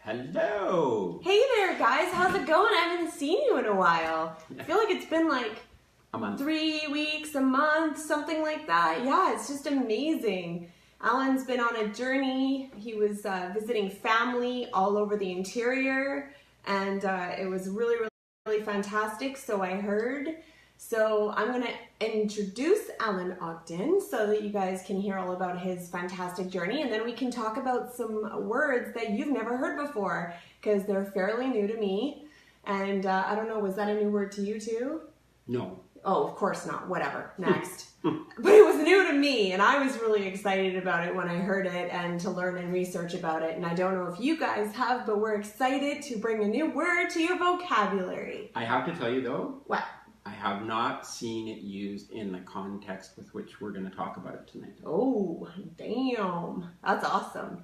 Hello! Hey there, guys. How's it going? I haven't seen you in a while. I feel like it's been like A month. 3 weeks, a month, something like that. Yeah, it's just amazing. Alan's been on a journey. He was visiting family all over the interior, and it was really fantastic, so I heard. So I'm going to introduce Alan Ogden so that you guys can hear all about his fantastic journey, and then we can talk about some words that you've never heard before because they're fairly new to me. And I don't know, was that a new word to you too? No. Oh, of course not. Whatever. Next. But it was new to me, and I was really excited about it when I heard it and to learn and research about it. And I don't know if you guys have, but we're excited to bring a new word to your vocabulary. I have to tell you though, What? I have not seen it used in the context with which we're going to talk about it tonight. Oh, damn. That's awesome.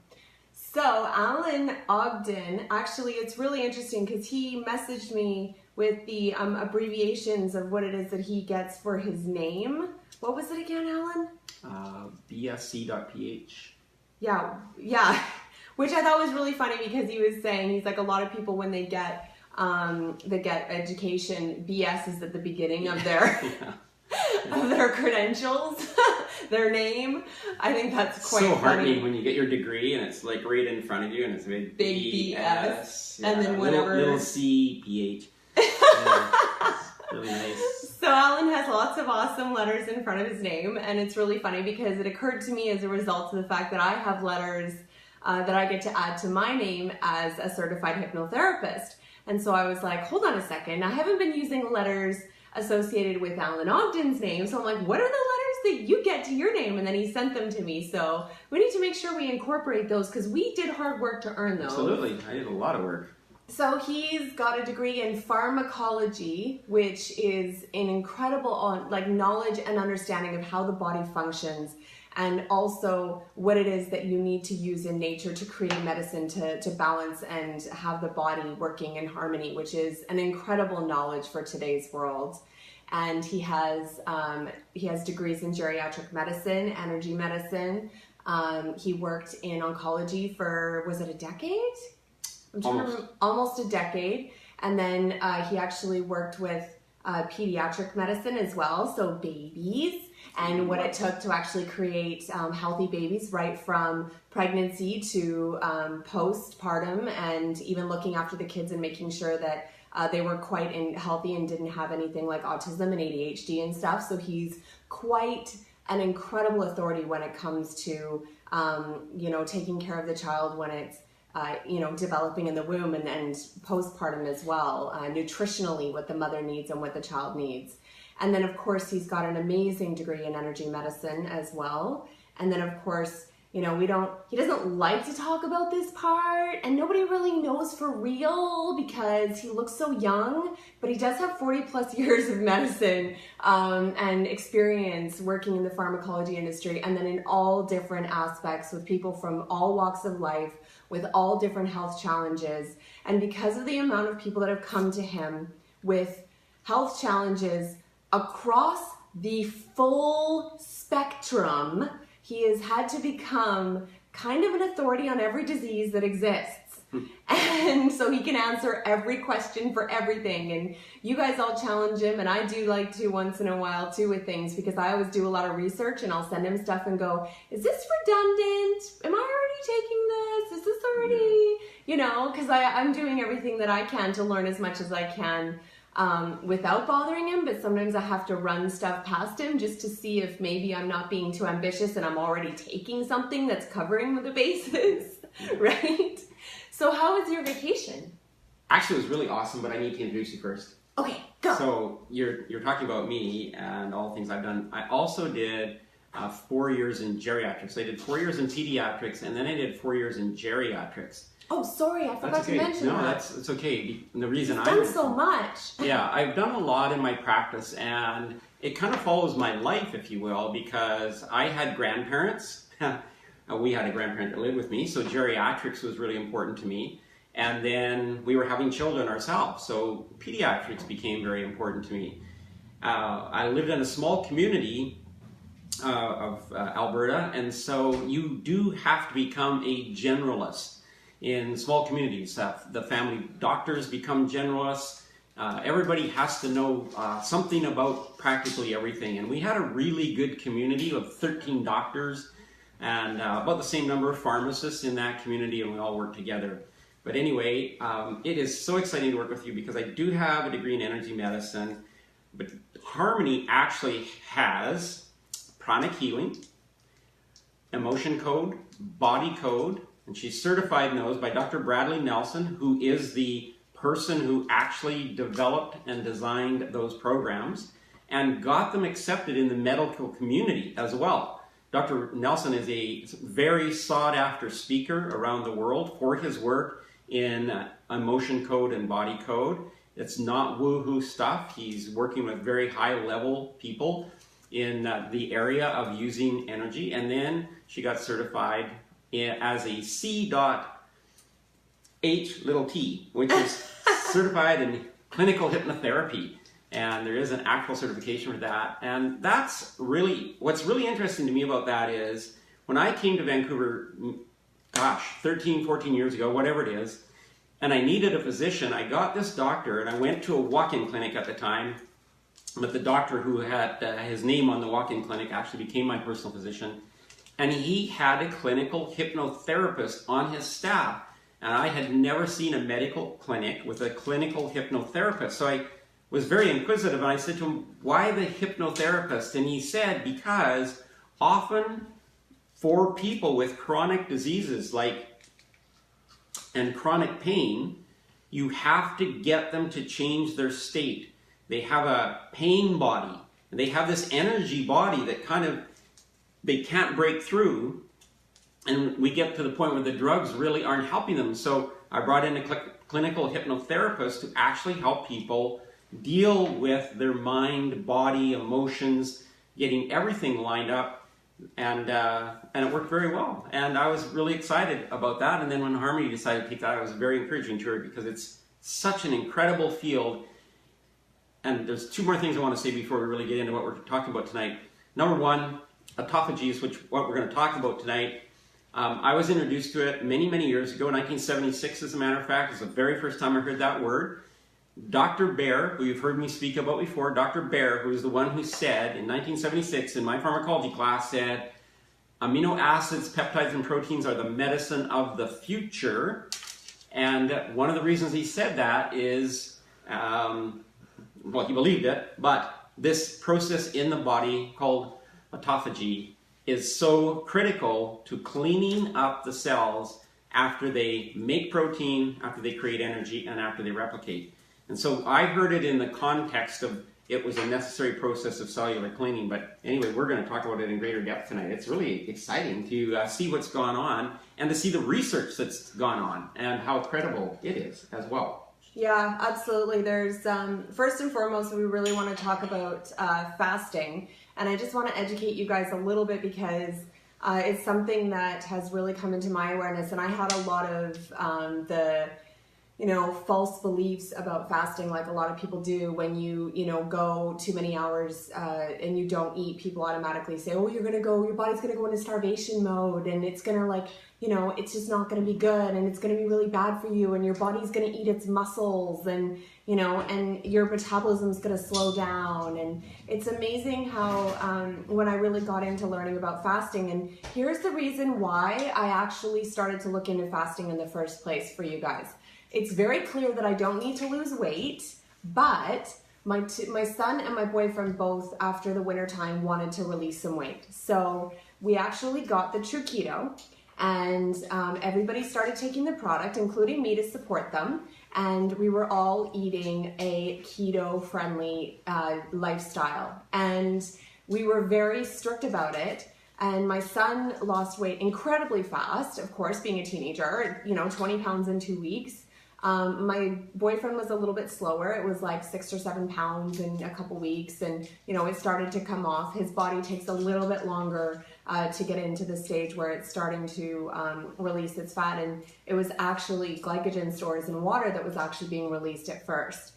So Alan Ogden, actually it's really interesting because he messaged me with the abbreviations of what it is that he gets for his name. What was it again, Alan? BSc.ph. Yeah. Which I thought was really funny because he was saying, he's like, a lot of people when they get education, BS is at the beginning of their of their credentials, their name. I think that's quite so heartening funny. when you get your degree and it's like right in front of you and it's a big BS. Yeah, And then whatever. Little C, PH. Yeah, really nice. So Alan has lots of awesome letters in front of his name, and it's really funny because it occurred to me as a result of the fact that I have letters that I get to add to my name as a certified hypnotherapist. And so I was like, hold on a second, I haven't been using letters associated with Alan Ogden's name, so I'm like, what are the letters that you get to your name? And then he sent them to me, so we need to make sure we incorporate those because we did hard work to earn those. Absolutely, I did a lot of work. So he's got a degree in pharmacology, which is an incredible knowledge and understanding of how the body functions, and also what it is that you need to use in nature to create medicine to balance and have the body working in harmony, which is an incredible knowledge for today's world. And he has degrees in geriatric medicine, energy medicine. He worked in oncology for, was it a decade? I'm trying to remember, almost a decade. And then he actually worked with pediatric medicine as well, so babies, and what it took to actually create healthy babies right from pregnancy to postpartum, and even looking after the kids and making sure that they were quite healthy and didn't have anything like autism and ADHD and stuff. So he's quite an incredible authority when it comes to taking care of the child when it's developing in the womb and postpartum as well, nutritionally, what the mother needs and what the child needs. And then of course he's got an amazing degree in energy medicine as well. And then of course, he doesn't like to talk about this part, and nobody really knows for real because he looks so young, but he does have 40 plus years of medicine and experience working in the pharmacology industry, and then in all different aspects with people from all walks of life, with all different health challenges. And because of the amount of people that have come to him with health challenges across the full spectrum, he has had to become kind of an authority on every disease that exists. And so he can answer every question for everything. And you guys all challenge him, and I do like to once in a while too with things, because I always do a lot of research and I'll send him stuff and go, is this redundant? Am I already taking this? Is this already, because I'm doing everything that I can to learn as much as I can without bothering him, but sometimes I have to run stuff past him just to see if maybe I'm not being too ambitious and I'm already taking something that's covering the bases, right? So how was your vacation? Actually, it was really awesome, but I need to introduce you first. Okay, go. So you're talking about me and all the things I've done. I also did 4 years in geriatrics. I did 4 years in pediatrics, and then I did 4 years in geriatrics. Oh, sorry, I forgot to mention that. No, it's okay. And the reason You've done so much. Yeah, I've done a lot in my practice, and it kind of follows my life, if you will, because I had grandparents. We had a grandparent that lived with me, so geriatrics was really important to me. And then we were having children ourselves, so pediatrics became very important to me. I lived in a small community of Alberta, and so you do have to become a generalist. in small communities. The family doctors become generalists. Everybody has to know something about practically everything. And we had a really good community of 13 doctors and about the same number of pharmacists in that community, and we all work together. But anyway, it is so exciting to work with you because I do have a degree in energy medicine, but Harmony actually has pranic healing, emotion code, body code, and she's certified in those by Dr. Bradley Nelson, who is the person who actually developed and designed those programs and got them accepted in the medical community as well. Dr. Nelson is a very sought-after speaker around the world for his work in emotion code and body code. It's not woo-hoo stuff. He's working with very high-level people in the area of using energy. And then she got certified as a C.H little t, which is certified in clinical hypnotherapy. And there is an actual certification for that. And that's really, what's really interesting to me about that is when I came to Vancouver, gosh, 13, 14 years ago, whatever it is, and I needed a physician, I got this doctor, and I went to a walk-in clinic at the time, but the doctor who had his name on the walk-in clinic actually became my personal physician, and he had a clinical hypnotherapist on his staff, and I had never seen a medical clinic with a clinical hypnotherapist. So I was very inquisitive, and I said to him, why the hypnotherapist? And he said, because often for people with chronic diseases and chronic pain, you have to get them to change their state. They have a pain body, and they have this energy body that they can't break through, and we get to the point where the drugs really aren't helping them. So I brought in a clinical hypnotherapist to actually help people deal with their mind, body, emotions, getting everything lined up, and it worked very well. And I was really excited about that. And then when Harmony decided to take that, I was very encouraging to her because it's such an incredible field. And there's two more things I want to say before we really get into what we're talking about tonight. Number one, autophagy is what we're going to talk about tonight. I was introduced to it many, many years ago, 1976 as a matter of fact. It's the very first time I heard that word. Dr. Baer, who you've heard me speak about before, Dr. Baer, who is the one who said in 1976 in my pharmacology class, said, amino acids, peptides, and proteins are the medicine of the future. And one of the reasons he said that is, well, he believed it, but this process in the body called autophagy is so critical to cleaning up the cells after they make protein, after they create energy, and after they replicate. And so I heard it in the context of it was a necessary process of cellular cleaning. But anyway, we're going to talk about it in greater depth tonight. It's really exciting to see what's gone on and to see the research that's gone on and how credible it is as well. Yeah, absolutely. There's, first and foremost, we really want to talk about fasting. And I just want to educate you guys a little bit because it's something that has really come into my awareness. And I had a lot of false beliefs about fasting, like a lot of people do. When you go too many hours and you don't eat, people automatically say, oh, your body's going to go into starvation mode, and it's going to it's just not going to be good, and it's going to be really bad for you, and your body's going to eat its muscles, and your metabolism's going to slow down. And it's amazing how when I really got into learning about fasting, and here's the reason why I actually started to look into fasting in the first place for you guys. It's very clear that I don't need to lose weight, but my son and my boyfriend both, after the winter time, wanted to release some weight. So we actually got the True Keto, and everybody started taking the product, including me, to support them. And we were all eating a keto-friendly lifestyle. And we were very strict about it. And my son lost weight incredibly fast, of course, being a teenager, 20 pounds in 2 weeks. My boyfriend was a little bit slower. It was like 6 or 7 pounds in a couple weeks, and it started to come off. His body takes a little bit longer to get into the stage where it's starting to release its fat, and it was actually glycogen stores in water that was actually being released at first.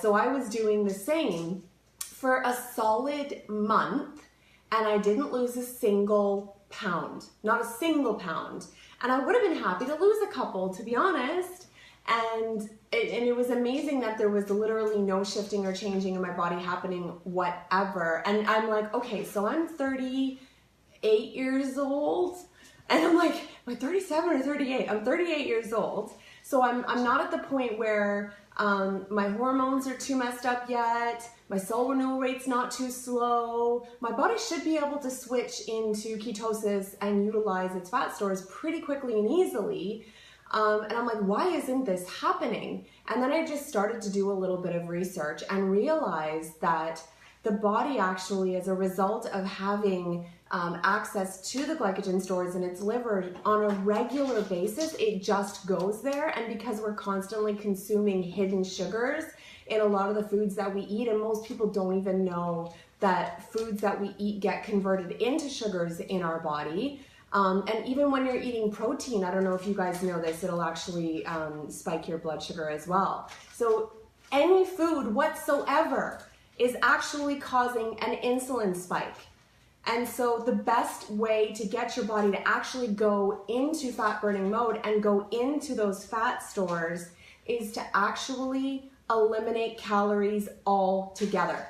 So I was doing the same for a solid month, and I didn't lose a single pound, not a single pound. And I would have been happy to lose a couple, to be honest. And it was amazing that there was literally no shifting or changing in my body happening whatever. And I'm like, okay, so I'm 38 years old. And I'm like, am I 37 or 38? I'm 38 years old. So I'm not at the point where my hormones are too messed up yet. My cell renewal rate's not too slow. My body should be able to switch into ketosis and utilize its fat stores pretty quickly and easily. And I'm like, why isn't this happening? And then I just started to do a little bit of research and realized that the body actually, as a result of having access to the glycogen stores in its liver on a regular basis, it just goes there. And because we're constantly consuming hidden sugars in a lot of the foods that we eat, and most people don't even know that foods that we eat get converted into sugars in our body. And even when you're eating protein, I don't know if you guys know this, it'll actually spike your blood sugar as well. So any food whatsoever is actually causing an insulin spike. And so the best way to get your body to actually go into fat burning mode and go into those fat stores is to actually eliminate calories altogether.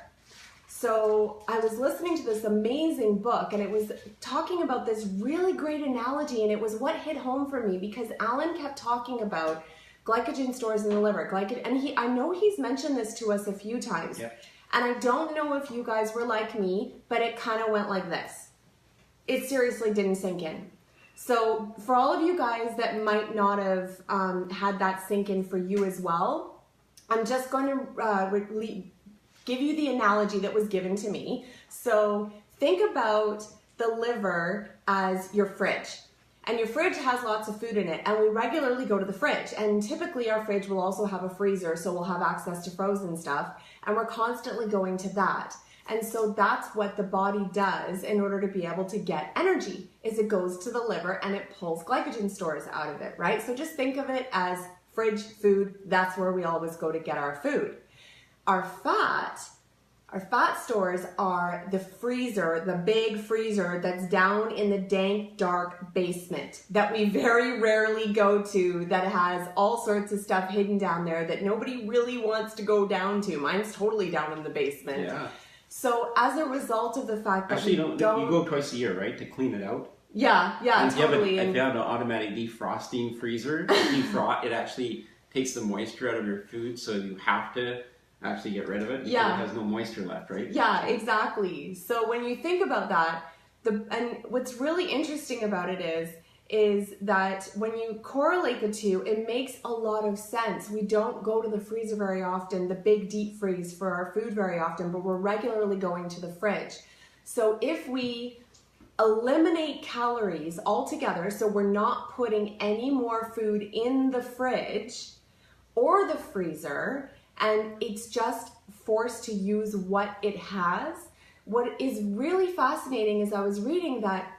So I was listening to this amazing book, and it was talking about this really great analogy, and it was what hit home for me, because Alan kept talking about glycogen stores in the liver. And I know he's mentioned this to us a few times. Yeah. And I don't know if you guys were like me, but it kind of went like this. It seriously didn't sink in. So for all of you guys that might not have had that sink in for you as well, I'm just going to give you the analogy that was given to me. So think about the liver as your fridge. And your fridge has lots of food in it, and we regularly go to the fridge. And typically our fridge will also have a freezer, so we'll have access to frozen stuff, and we're constantly going to that. And so that's what the body does in order to be able to get energy, is it goes to the liver and it pulls glycogen stores out of it, right? So just think of it as fridge food. That's where we always go to get our food. Our fat stores are the freezer, the big freezer that's down in the dank, dark basement that we very rarely go to, that has all sorts of stuff hidden down there that nobody really wants to go down to. Mine's totally down in the basement. Yeah. So as a result of the fact that actually, you go twice a year, right, to clean it out? Yeah, totally. If you have an automatic defrosting freezer, it actually takes the moisture out of your food, so you have to actually get rid of it because it has no moisture left, right? Yeah, exactly. So when you think about that, and what's really interesting about it is that when you correlate the two, it makes a lot of sense. We don't go to the freezer very often, the big deep freeze for our food very often, but we're regularly going to the fridge. So if we eliminate calories altogether, so we're not putting any more food in the fridge or the freezer, and it's just forced to use what it has. What is really fascinating is I was reading that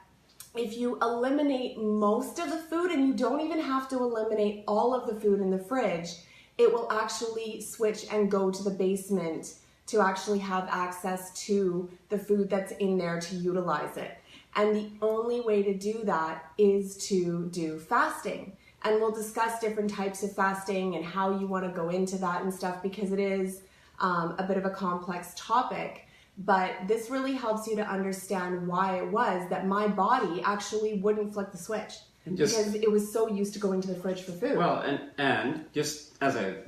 if you eliminate most of the food, and you don't even have to eliminate all of the food in the fridge, it will actually switch and go to the basement to actually have access to the food that's in there to utilize it. And the only way to do that is to do fasting. And we'll discuss different types of fasting and how you want to go into that and stuff, because it is a bit of a complex topic. But this really helps you to understand why it was that my body actually wouldn't flick the switch, because it was so used to going to the fridge for food. Well, and just as a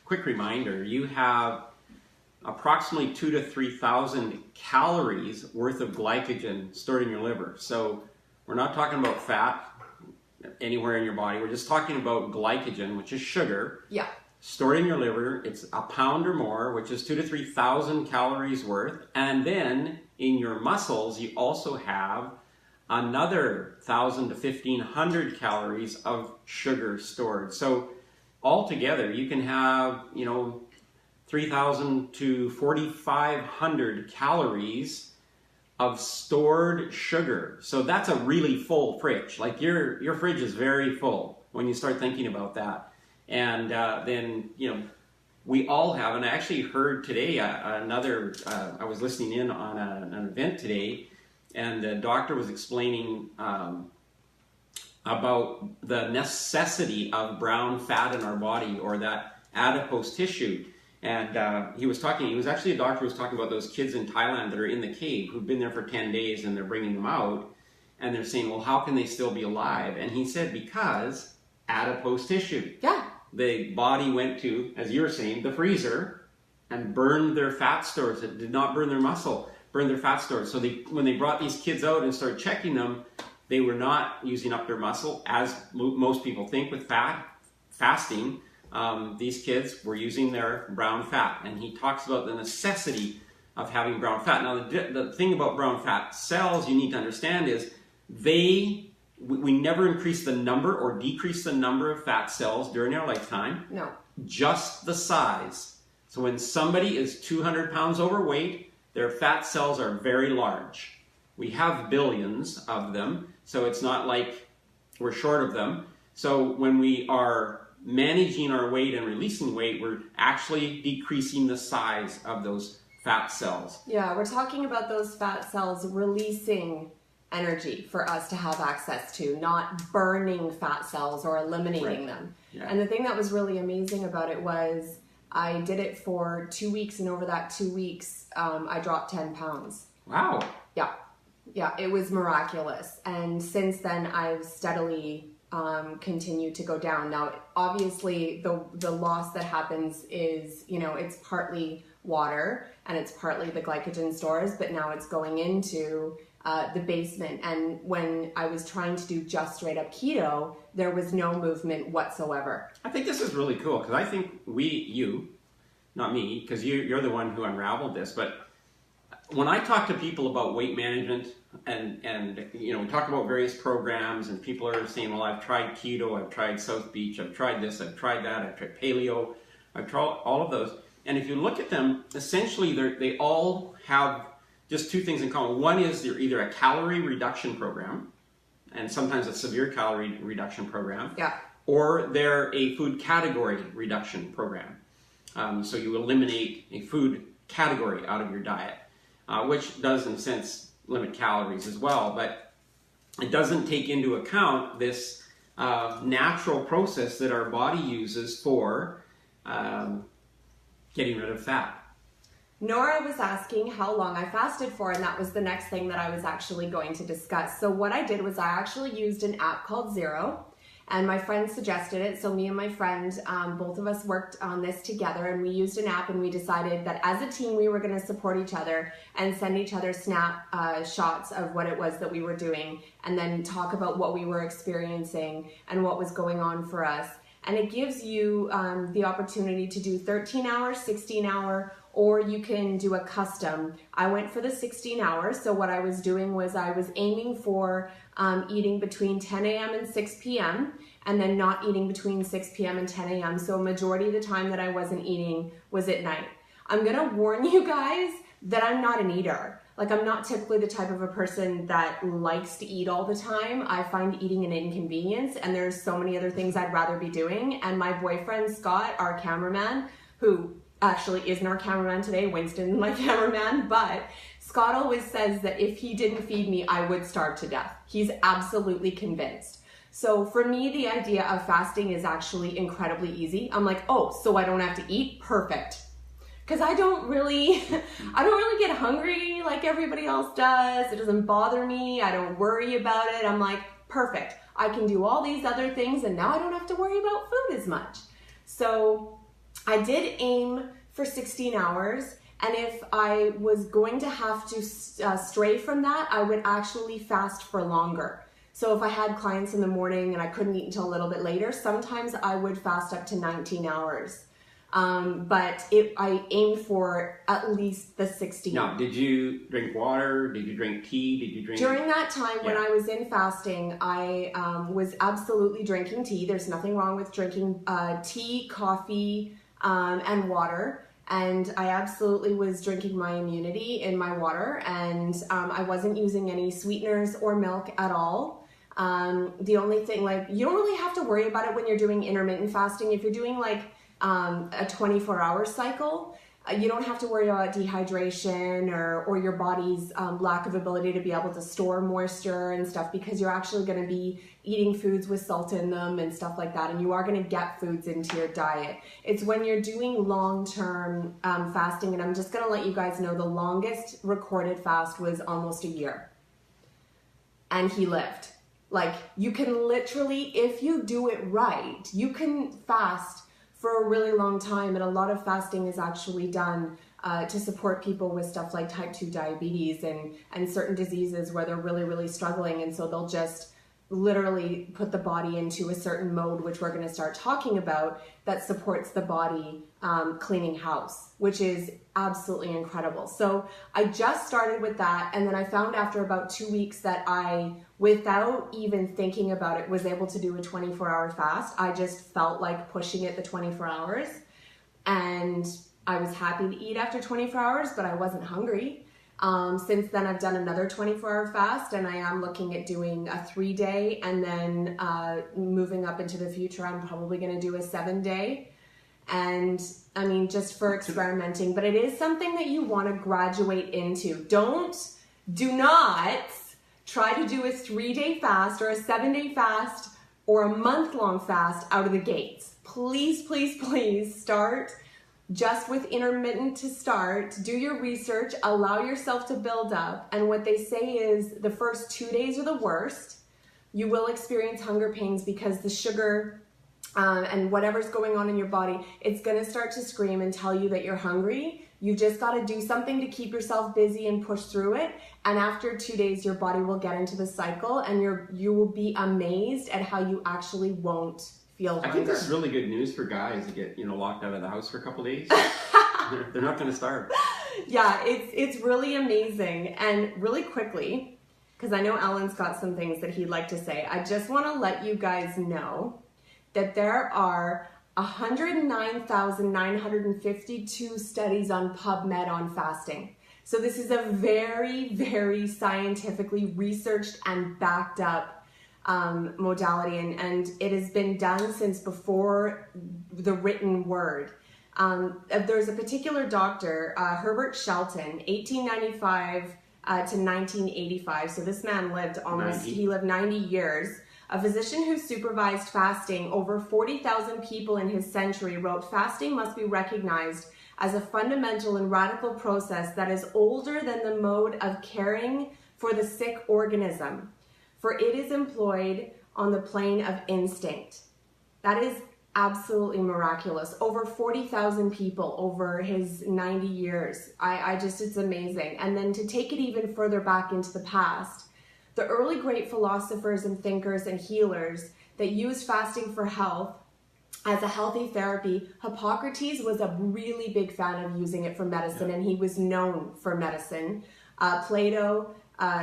quick reminder, you have approximately 2,000 to 3,000 calories worth of glycogen stored in your liver. So we're not talking about fat anywhere in your body. We're just talking about glycogen, which is sugar. Yeah. Stored in your liver. It's a pound or more, which is 2,000 to 3,000 calories worth. And then in your muscles, you also have another 1,000 to 1,500 calories of sugar stored. So altogether, you can have, 3,000 to 4,500 calories of stored sugar. So that's a really full fridge. Like your fridge is very full when you start thinking about that. And then, we all have, and I actually heard today I was listening in on an event today, and the doctor was explaining about the necessity of brown fat in our body, or that adipose tissue. And he was actually a doctor who was talking about those kids in Thailand that are in the cave who've been there for 10 days and they're bringing them out and they're saying, well, how can they still be alive? And he said, because adipose tissue. Yeah. The body went to, as you were saying, the freezer and burned their fat stores. It did not burn their muscle, burned their fat stores. So when they brought these kids out and started checking them, they were not using up their muscle, as most people think with fasting. These kids were using their brown fat. And he talks about the necessity of having brown fat. Now, the thing about brown fat cells you need to understand is we never increase the number or decrease the number of fat cells during our lifetime. No. Just the size. So when somebody is 200 pounds overweight, their fat cells are very large. We have billions of them, so it's not like we're short of them. So when we are managing our weight and releasing weight, we're actually decreasing the size of those fat cells. Yeah, we're talking about those fat cells releasing energy for us to have access to, not burning fat cells or eliminating them. Yeah. And the thing that was really amazing about it was I did it for 2 weeks, and over that 2 weeks, I dropped 10 pounds. Wow. Yeah. Yeah, it was miraculous. And since then, I've steadily continued to go down. Now, obviously, the loss that happens is, it's partly water and it's partly the glycogen stores, but now it's going into the basement. And when I was trying to do just straight up keto, there was no movement whatsoever. I think this is really cool because I think not me, because you're the one who unraveled this, but when I talk to people about weight management and we talk about various programs and people are saying, well, I've tried keto, I've tried South Beach, I've tried this, I've tried that, I've tried paleo, I've tried all of those. And if you look at them, essentially they all have just two things in common. One is they're either a calorie reduction program, and sometimes a severe calorie reduction program, or they're a food category reduction program. So you eliminate a food category out of your diet, which does, in a sense, limit calories as well, but it doesn't take into account this natural process that our body uses for getting rid of fat. Nora was asking how long I fasted for, and that was the next thing that I was actually going to discuss. So what I did was I actually used an app called Zero, and my friend suggested it. So me and my friend, both of us worked on this together, and we used an app, and we decided that as a team we were going to support each other and send each other snap shots of what it was that we were doing, and then talk about what we were experiencing and what was going on for us. And it gives you the opportunity to do 13-hour, 16-hour, or you can do a custom. I went for the 16 hours. So what I was doing was I was aiming for eating between 10 a.m. and 6 p.m. and then not eating between 6 p.m. and 10 a.m. So a majority of the time that I wasn't eating was at night. I'm gonna warn you guys that I'm not an eater. Like, I'm not typically the type of a person that likes to eat all the time. I find eating an inconvenience, and there's so many other things I'd rather be doing. And my boyfriend, Scott, our cameraman, who actually isn't our cameraman today, Winston, my cameraman, but Scott always says that if he didn't feed me, I would starve to death. He's absolutely convinced. So for me, the idea of fasting is actually incredibly easy. I'm like, oh, so I don't have to eat? Perfect. Because I don't really get hungry like everybody else does. It doesn't bother me. I don't worry about it. I'm like, perfect. I can do all these other things, and now I don't have to worry about food as much. So I did aim for 16 hours, and if I was going to have to stray from that, I would actually fast for longer. So if I had clients in the morning and I couldn't eat until a little bit later, sometimes I would fast up to 19 hours. But I aimed for at least the 16. Now, did you drink water? Did you drink tea? Did you drink... During that time when I was in fasting, I was absolutely drinking tea. There's nothing wrong with drinking tea, coffee, and water. And I absolutely was drinking my immunity in my water, and I wasn't using any sweeteners or milk at all. The only thing, you don't really have to worry about it when you're doing intermittent fasting. If you're doing a 24-hour cycle, You don't have to worry about dehydration or your body's lack of ability to be able to store moisture and stuff, because you're actually going to be eating foods with salt in them and stuff like that, and you are going to get foods into your diet. It's when you're doing long-term fasting, and I'm just going to let you guys know the longest recorded fast was almost a year, and he lived. Like, you can literally, if you do it right, you can fast for a really long time, and a lot of fasting is actually done to support people with stuff like type 2 diabetes and certain diseases where they're really, really struggling, and so they'll just literally put the body into a certain mode, which we're going to start talking about, that supports the body cleaning house, which is absolutely incredible. So I just started with that, and then I found after about 2 weeks that I, without even thinking about it, was able to do a 24-hour fast. I just felt like pushing it the 24 hours, and I was happy to eat after 24 hours, but I wasn't hungry. Since then, I've done another 24-hour fast, and I am looking at doing a 3-day, and then moving up into the future, I'm probably going to do a 7-day. And I mean, just for experimenting, but it is something that you want to graduate into. Do not try to do a 3-day fast or a 7-day fast or a month-long fast out of the gates. Please, please, please start just with intermittent to start. Do your research, allow yourself to build up. And what they say is the first 2 days are the worst. You will experience hunger pains because the sugar and whatever's going on in your body, it's going to start to scream and tell you that you're hungry. You've just got to do something to keep yourself busy and push through it. And after 2 days, your body will get into the cycle, and you will be amazed at how you actually won't feel hunger. I think this is really good news for guys to get locked out of the house for a couple of days. They're not going to starve. Yeah, it's really amazing. And really quickly, because I know Alan's got some things that he'd like to say, I just want to let you guys know that there are 109,952 studies on PubMed on fasting. So this is a very, very scientifically researched and backed up modality, and it has been done since before the written word. There's a particular doctor, Herbert Shelton, 1895 to 1985. So this man lived he lived 90 years. A physician who supervised fasting over 40,000 people in his century wrote, "Fasting must be recognized as a fundamental and radical process that is older than the mode of caring for the sick organism, for it is employed on the plane of instinct." That is absolutely miraculous. Over 40,000 people over his 90 years. It's amazing. And then to take it even further back into the past, the early great philosophers and thinkers and healers that used fasting for health as a healthy therapy, Hippocrates was a really big fan of using it for medicine, and he was known for medicine. Plato,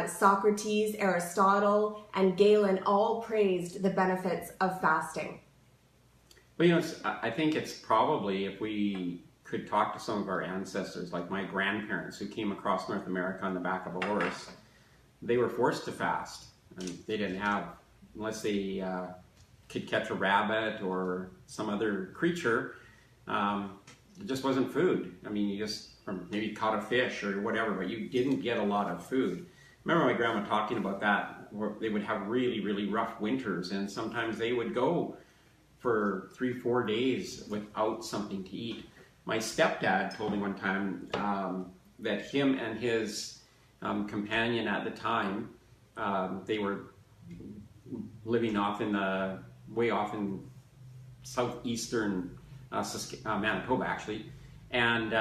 Socrates, Aristotle, and Galen all praised the benefits of fasting. Well, I think it's probably, if we could talk to some of our ancestors, like my grandparents who came across North America on the back of a horse, they were forced to fast. And they didn't have, unless they could catch a rabbit or some other creature, it just wasn't food. I mean, you just maybe caught a fish or whatever, but you didn't get a lot of food. I remember my grandma talking about that, where they would have really, really rough winters, and sometimes they would go for 3-4 days without something to eat. My stepdad told me one time that him and his companion at the time, they were living way off in southeastern Manitoba, actually, and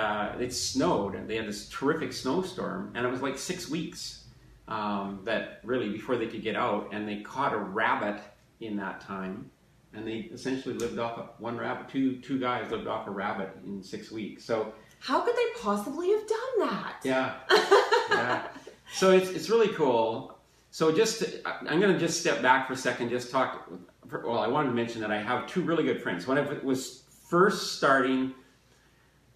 it snowed, and they had this terrific snowstorm, and it was like 6 weeks that really before they could get out, and they caught a rabbit in that time, and they essentially lived off one rabbit. Two guys lived off a rabbit in 6 weeks. So how could they possibly have done that? Yeah. Yeah. So it's really cool. So I'm going to just step back for a second, I wanted to mention that I have two really good friends. When I was first starting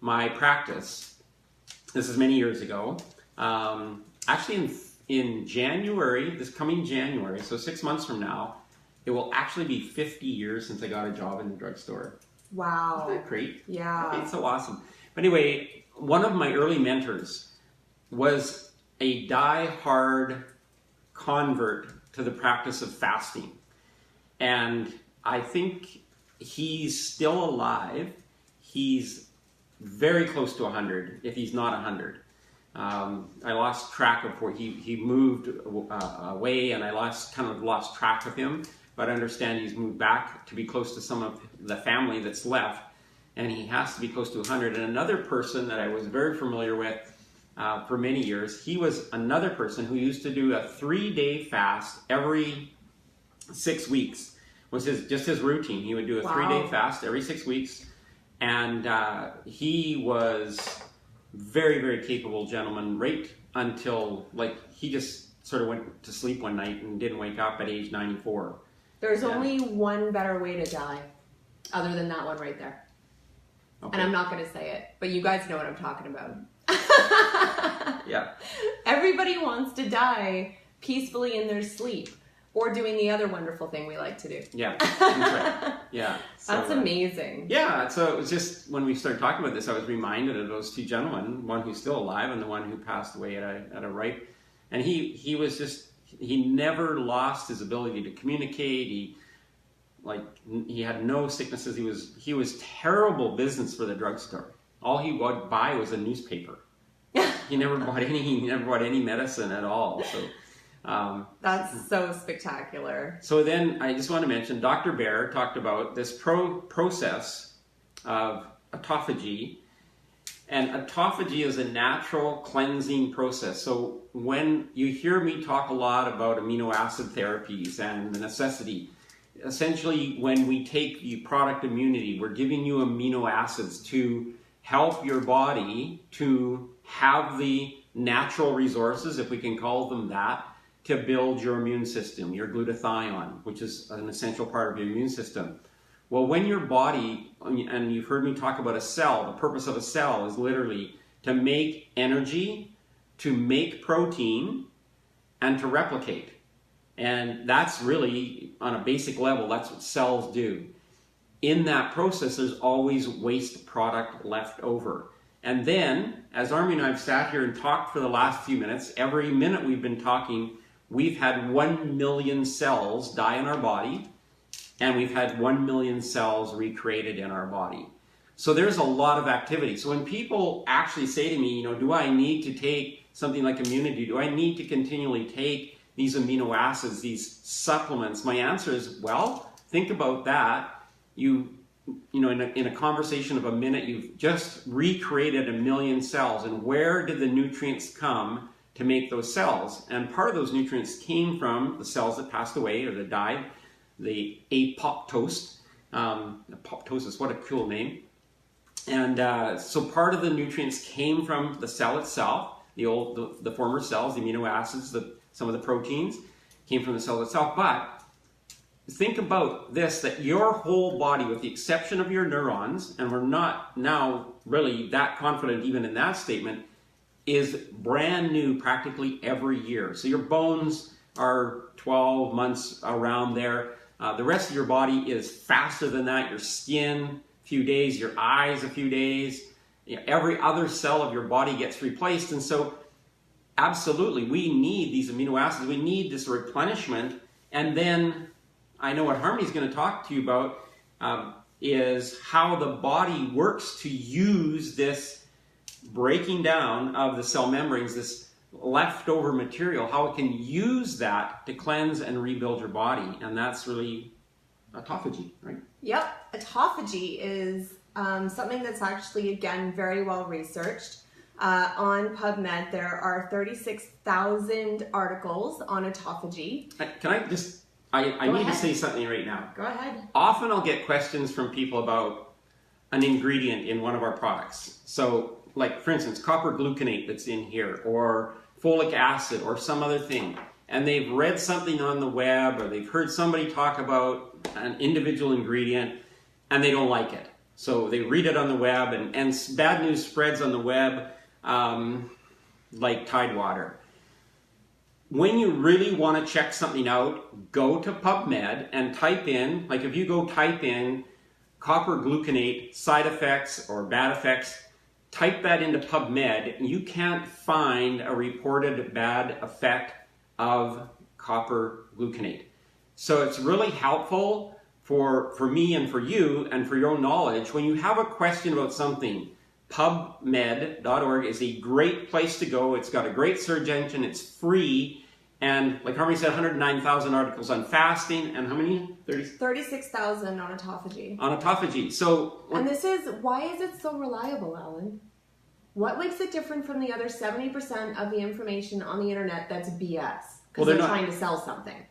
my practice, this is many years ago, actually in January, this coming January, so 6 months from now, it will actually be 50 years since I got a job in the drugstore. Wow. Isn't that great? Yeah. It's so awesome. But anyway, one of my early mentors was a die-hard convert to the practice of fasting. And I think he's still alive. He's very close to 100, if he's not 100. I lost track of where he moved away, and I kind of lost track of him. But I understand he's moved back to be close to some of the family that's left, and he has to be close to 100. And another person that I was very familiar with for many years, he was another person who used to do a 3-day fast every 6 weeks. Was just his routine. He would do a 3-day fast every 6 weeks, and he was very, very capable gentleman right until, like, he just sort of went to sleep one night and didn't wake up at age 94. There's only one better way to die other than that one right there. Okay. And I'm not going to say it, but you guys know what I'm talking about. Yeah. Everybody wants to die peacefully in their sleep, or doing the other wonderful thing we like to do. Yeah, that's right. Yeah. So, That's amazing. Yeah, so it was just, when we started talking about this, I was reminded of those two gentlemen, one who's still alive and the one who passed away at a ripe. And he was just, he never lost his ability to communicate. He had no sicknesses. He was terrible business for the drugstore. All he would buy was a newspaper. He never bought any medicine at all. So that's so spectacular. So then I just want to mention, Dr. Baer talked about this process of autophagy. And autophagy is a natural cleansing process. So when you hear me talk a lot about amino acid therapies and the necessity, essentially when we take the product immunity, we're giving you amino acids to help your body to have the natural resources, if we can call them that, to build your immune system, your glutathione, which is an essential part of your immune system. Well, when your body, and you've heard me talk about a cell, the purpose of a cell is literally to make energy, to make protein, and to replicate. And that's really, on a basic level, that's what cells do. In that process, there's always waste product left over. And then, as Army and I have sat here and talked for the last few minutes, every minute we've been talking, we've had 1 million cells die in our body, and we've had 1 million cells recreated in our body. So there's a lot of activity. So when people actually say to me, do I need to take something like immunity? Do I need to continually take these amino acids, these supplements? My answer is, well, think about that. In a conversation of a minute, you've just recreated 1 million cells. And where did the nutrients come to make those cells? And part of those nutrients came from the cells that passed away or that died, the apoptosis. Apoptosis, what a cool name. And so part of the nutrients came from the cell itself, the former cells, the amino acids, some of the proteins came from the cell itself. But think about this, that your whole body, with the exception of your neurons, and we're not now really that confident even in that statement, is brand new practically every year. So your bones are 12 months around there. The rest of your body is faster than that. Your skin, a few days. Your eyes, a few days. Every other cell of your body gets replaced. And so absolutely, we need these amino acids. We need this replenishment. And then I know what Harmony's going to talk to you about is how the body works to use this breaking down of the cell membranes, this leftover material, how it can use that to cleanse and rebuild your body. And that's really autophagy, right? Yep. Autophagy is something that's actually, again, very well researched. On PubMed, there are 36,000 articles on autophagy. Can I just... I need to say something right now. Go ahead. Often I'll get questions from people about an ingredient in one of our products. So, like, for instance, copper gluconate that's in here, or folic acid, or some other thing. And they've read something on the web, or they've heard somebody talk about an individual ingredient, and they don't like it. So they read it on the web, and bad news spreads on the web like tide water. When you really want to check something out, go to PubMed and type in, like if you go type in copper gluconate side effects or bad effects, type that into PubMed, you can't find a reported bad effect of copper gluconate. So it's really helpful for me and for you and for your own knowledge. When you have a question about something, PubMed.org is a great place to go. It's got a great search engine. It's free. And like Harmony said, 109,000 articles on fasting. And how many? 36,000 on autophagy. On autophagy. So, and this is, why is it so reliable, Alan? What makes it different from the other 70% of the information on the internet that's BS? Because they're trying to sell something.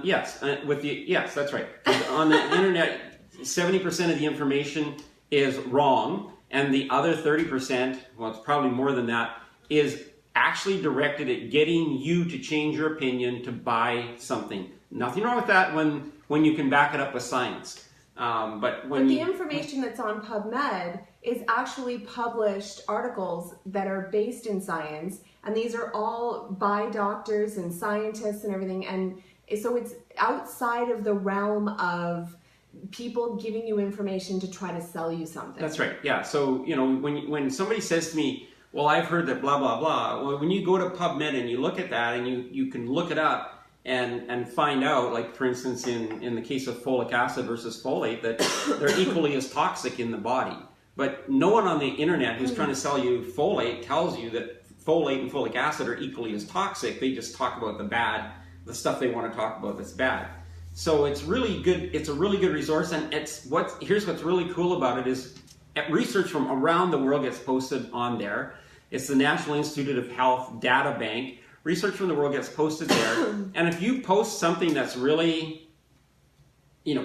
Yes, that's right. On the internet, 70% of the information is wrong, and the other 30%, well, it's probably more than that, is actually directed at getting you to change your opinion to buy something. Nothing wrong with that when you can back it up with science. But the information that's on PubMed is actually published articles that are based in science, and these are all by doctors and scientists and everything, and so it's outside of the realm of people giving you information to try to sell you something. That's right, yeah. So, you know, when somebody says to me, well, I've heard that blah, blah, blah, well, when you go to PubMed and you look at that and you can look it up and find out, like for instance, in the case of folic acid versus folate, that they're equally as toxic in the body. But no one on the internet who's trying to sell you folate tells you that folate and folic acid are equally as toxic. They just talk about the stuff they want to talk about that's bad. So it's really good. It's a really good resource, and here's what's really cool about it is research from around the world gets posted on there. It's the National Institute of Health Data Bank. Research from the world gets posted there, and if you post something that's really,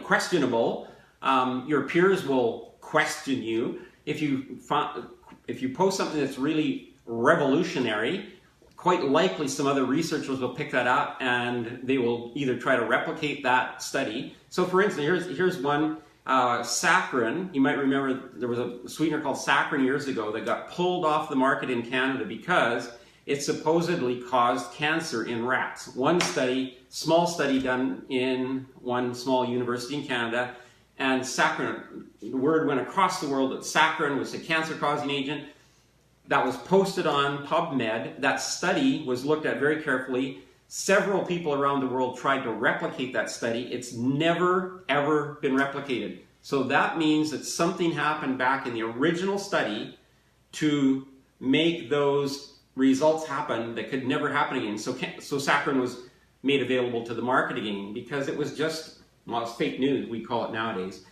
questionable, your peers will question you. If you post something that's really revolutionary, quite likely some other researchers will pick that up and they will either try to replicate that study. So for instance, here's one, saccharin. You might remember there was a sweetener called saccharin years ago that got pulled off the market in Canada because it supposedly caused cancer in rats. One study, small study done in one small university in Canada, and saccharin, the word went across the world that saccharin was a cancer-causing agent. That was posted on PubMed. That study was looked at very carefully. Several people around the world tried to replicate that study. It's never, ever been replicated. So that means that something happened back in the original study to make those results happen that could never happen again. So saccharin was made available to the market again because it was just, well, it's fake news, we call it nowadays,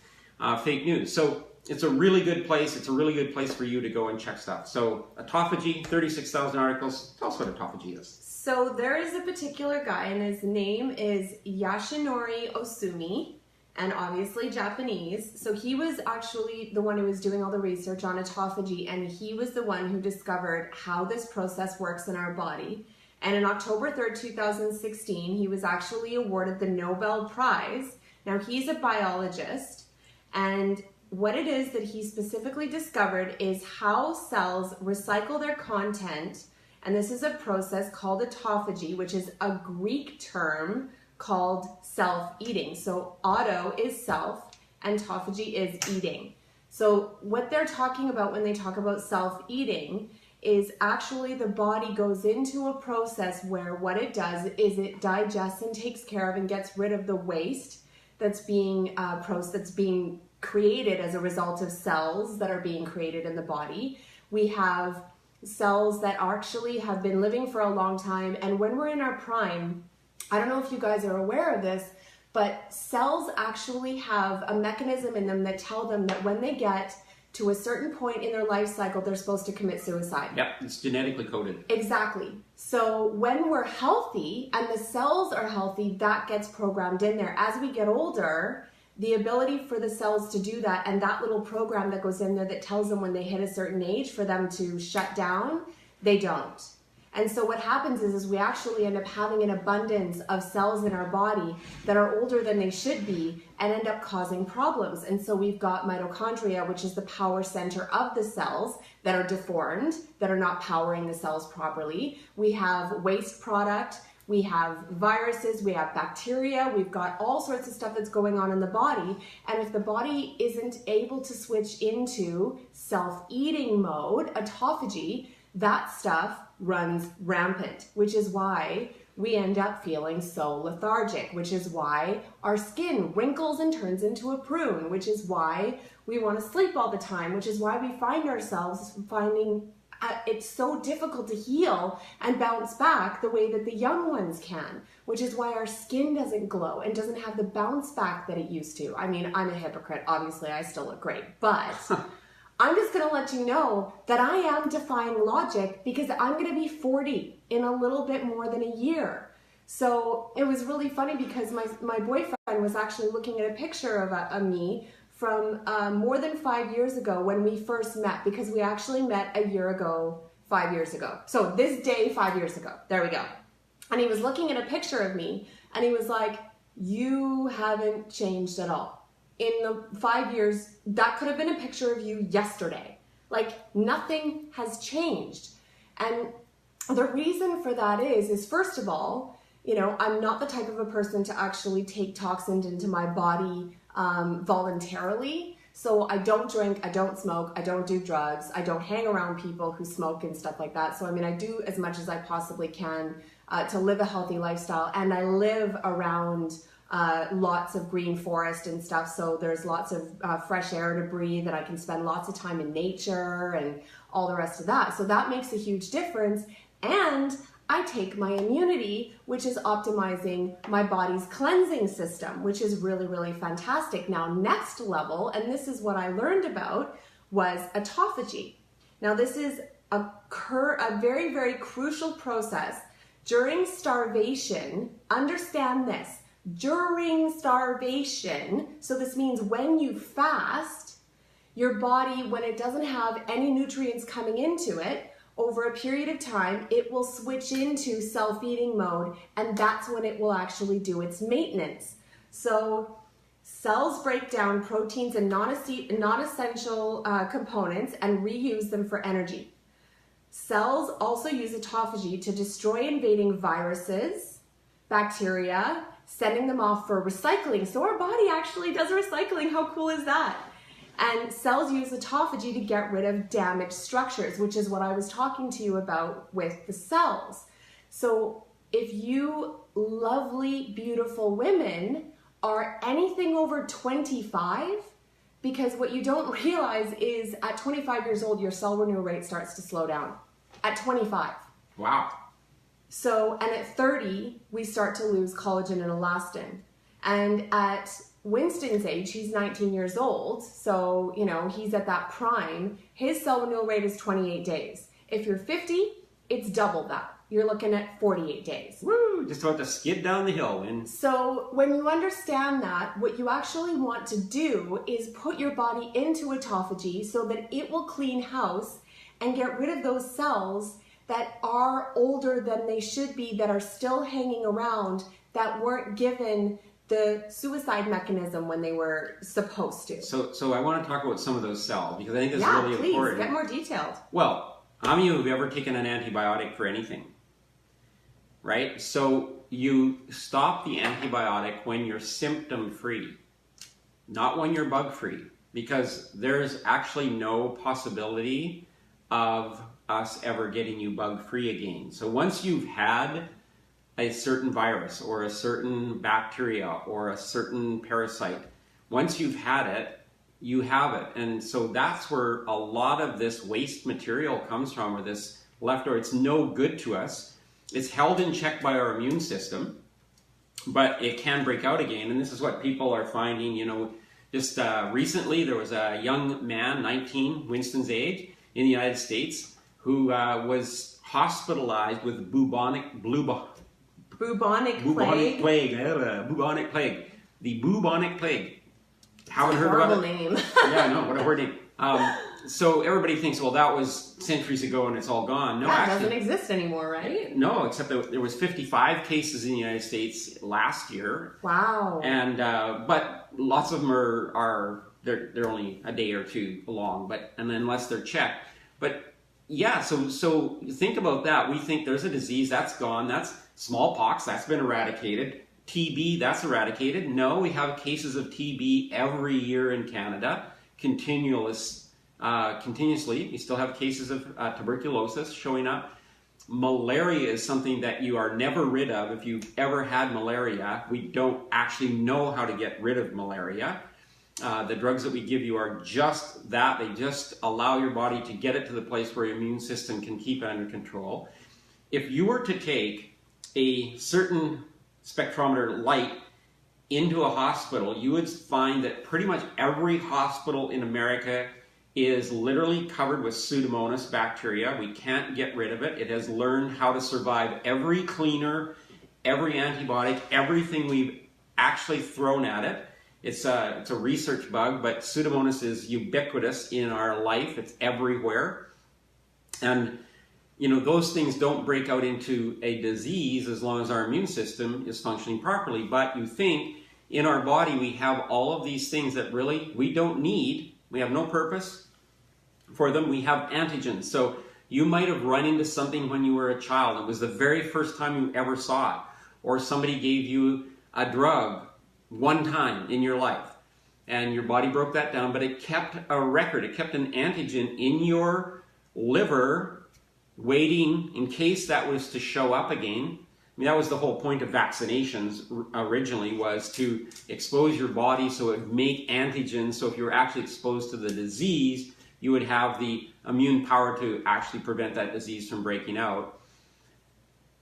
fake news. So it's a really good place. It's a really good place for you to go and check stuff. So autophagy, 36,000 articles. Tell us what autophagy is. So there is a particular guy, and his name is Yashinori Osumi, and obviously Japanese. So he was actually the one who was doing all the research on autophagy, and he was the one who discovered how this process works in our body. And in October 3rd, 2016, he was actually awarded the Nobel Prize. Now, he's a biologist, and what it is that he specifically discovered is how cells recycle their content, and this is a process called autophagy, which is a Greek term called self-eating. So auto is self, and autophagy is eating. So what they're talking about when they talk about self-eating is actually the body goes into a process where what it does is it digests and takes care of and gets rid of the waste that's being created as a result of cells that are being created in the body. We have cells that actually have been living for a long time, and when we're in our prime, I don't know if you guys are aware of this, but cells actually have a mechanism in them that tell them that when they get to a certain point in their life cycle, they're supposed to commit suicide. Yep, it's genetically coded. Exactly. So when we're healthy and the cells are healthy, that gets programmed in there. As we get older, the ability for the cells to do that and that little program that goes in there that tells them when they hit a certain age for them to shut down, they don't. And so what happens is we actually end up having an abundance of cells in our body that are older than they should be and end up causing problems. And so we've got mitochondria, which is the power center of the cells, that are deformed, that are not powering the cells properly. We have waste product, we have viruses, we have bacteria, we've got all sorts of stuff that's going on in the body. And if the body isn't able to switch into self-eating mode, autophagy, that stuff runs rampant, which is why we end up feeling so lethargic, which is why our skin wrinkles and turns into a prune, which is why we want to sleep all the time, which is why we find ourselves finding it's so difficult to heal and bounce back the way that the young ones can, which is why our skin doesn't glow and doesn't have the bounce back that it used to. I mean, I'm a hypocrite. Obviously, I still look great, but I'm just going to let you know that I am defying logic because I'm going to be 40 in a little bit more than a year. So it was really funny because my boyfriend was actually looking at a picture of me from more than 5 years ago when we first met, because we actually met a year ago, 5 years ago. So this day, 5 years ago, there we go. And he was looking at a picture of me and he was like, you haven't changed at all. In the 5 years, that could have been a picture of you yesterday. Like nothing has changed. And the reason for that is first of all, you know, I'm not the type of a person to actually take toxins into my body voluntarily. So I don't drink, I don't smoke, I don't do drugs, I don't hang around people who smoke and stuff like that. So I mean, I do as much as I possibly can to live a healthy lifestyle, and I live around lots of green forest and stuff. So there's lots of fresh air to breathe, and I can spend lots of time in nature and all the rest of that. So that makes a huge difference. And I take my immunity, which is optimizing my body's cleansing system, which is really, really fantastic. Now, next level, and this is what I learned about, was autophagy. Now, this is a very, very crucial process. During starvation, understand this, during starvation, so this means when you fast, your body, when it doesn't have any nutrients coming into it, over a period of time, it will switch into self-eating mode, and that's when it will actually do its maintenance. So cells break down proteins and non-essential components and reuse them for energy. Cells also use autophagy to destroy invading viruses, bacteria, sending them off for recycling. So our body actually does recycling. How cool is that? And cells use autophagy to get rid of damaged structures, which is what I was talking to you about with the cells. So if you lovely, beautiful women are anything over 25, because what you don't realize is at 25 years old, your cell renewal rate starts to slow down. At 25. Wow. So, and at 30, we start to lose collagen and elastin. And at Winston's age, he's 19 years old, so, you know, he's at that prime. His cell renewal rate is 28 days. If you're 50, it's double that. You're looking at 48 days. Woo! Just about to skid down the hill. So when you understand that, what you actually want to do is put your body into autophagy so that it will clean house and get rid of those cells that are older than they should be, that are still hanging around, that weren't given the suicide mechanism when they were supposed to. So I want to talk about some of those cells, because I think this is really please, important. Get more detailed. Well, how many of you have ever taken an antibiotic for anything? Right? So you stop the antibiotic when you're symptom-free, not when you're bug-free, because there's actually no possibility of us ever getting you bug-free again. So once you've had a certain virus or a certain bacteria or a certain parasite, once you've had it, you have it. And so that's where a lot of this waste material comes from, or this leftover. It's no good to us. It's held in check by our immune system, but it can break out again. And this is what people are finding, you know, just recently there was a young man, 19, Winston's age, in the United States, who was hospitalized with bubonic plague. The bubonic plague. Haven't heard about it? Name. Yeah, no, what a horrible name. So everybody thinks, well, that was centuries ago and it's all gone. No, that actually, doesn't exist anymore, right? No, except that there was 55 cases in the United States last year. Wow. And but lots of them they're only a day or two long, and unless they're checked. But yeah, so think about that. We think there's a disease that's gone. That's Smallpox, that's been eradicated. TB, that's eradicated. No, we have cases of TB every year in Canada, continuously. We still have cases of tuberculosis showing up. Malaria is something that you are never rid of. If you've ever had malaria, we don't actually know how to get rid of malaria. The drugs that we give you are just that. They just allow your body to get it to the place where your immune system can keep it under control. If you were to take a certain spectrometer light into a hospital, you would find that pretty much every hospital in America is literally covered with Pseudomonas bacteria. We can't get rid of it. It has learned how to survive every cleaner, every antibiotic, everything we've actually thrown at it. It's a research bug, but Pseudomonas is ubiquitous in our life. It's everywhere. And you know, those things don't break out into a disease as long as our immune system is functioning properly. But you think in our body we have all of these things that really we don't need. We have no purpose for them. We have antigens. So you might have run into something when you were a child. It was the very first time you ever saw it. Or somebody gave you a drug one time in your life and your body broke that down, but it kept a record. It kept an antigen in your liver waiting in case that was to show up again. I mean, that was the whole point of vaccinations originally, was to expose your body so it would make antigens. So if you were actually exposed to the disease, you would have the immune power to actually prevent that disease from breaking out.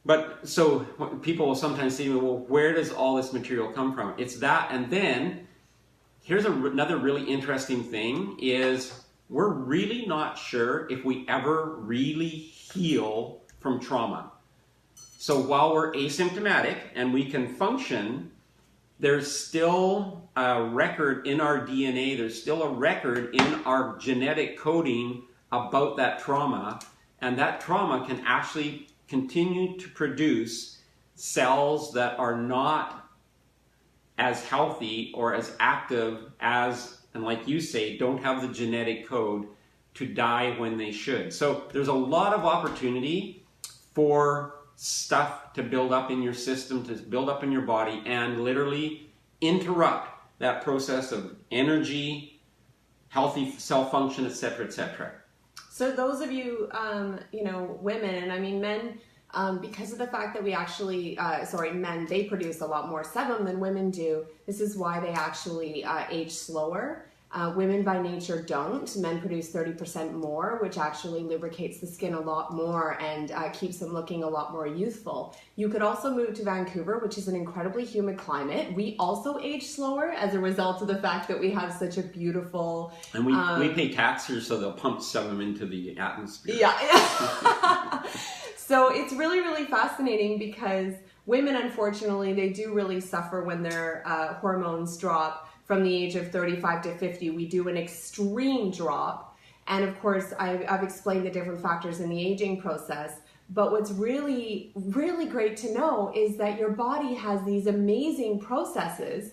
But so people will sometimes say, well, where does all this material come from? It's that, and then here's another really interesting thing is we're really not sure if we ever really heal from trauma. So while we're asymptomatic and we can function, there's still a record in our DNA, there's still a record in our genetic coding about that trauma, and that trauma can actually continue to produce cells that are not as healthy or as active as, and like you say, don't have the genetic code to die when they should. So there's a lot of opportunity for stuff to build up in your system, to build up in your body, and literally interrupt that process of energy, healthy cell function, etc., etc. So those of you, women, and I mean men, because of the fact that we actually, men, they produce a lot more sebum than women do. This is why they actually age slower. Women by nature don't. Men produce 30% more, which actually lubricates the skin a lot more and keeps them looking a lot more youthful. You could also move to Vancouver, which is an incredibly humid climate. We also age slower as a result of the fact that we have such a beautiful... And we pay tax here, so they'll pump sebum into the atmosphere. Yeah. So it's really, really fascinating because women, unfortunately, they do really suffer when their hormones drop. From the age of 35 to 50, we do an extreme drop. And of course, I've explained the different factors in the aging process. But what's really, really great to know is that your body has these amazing processes.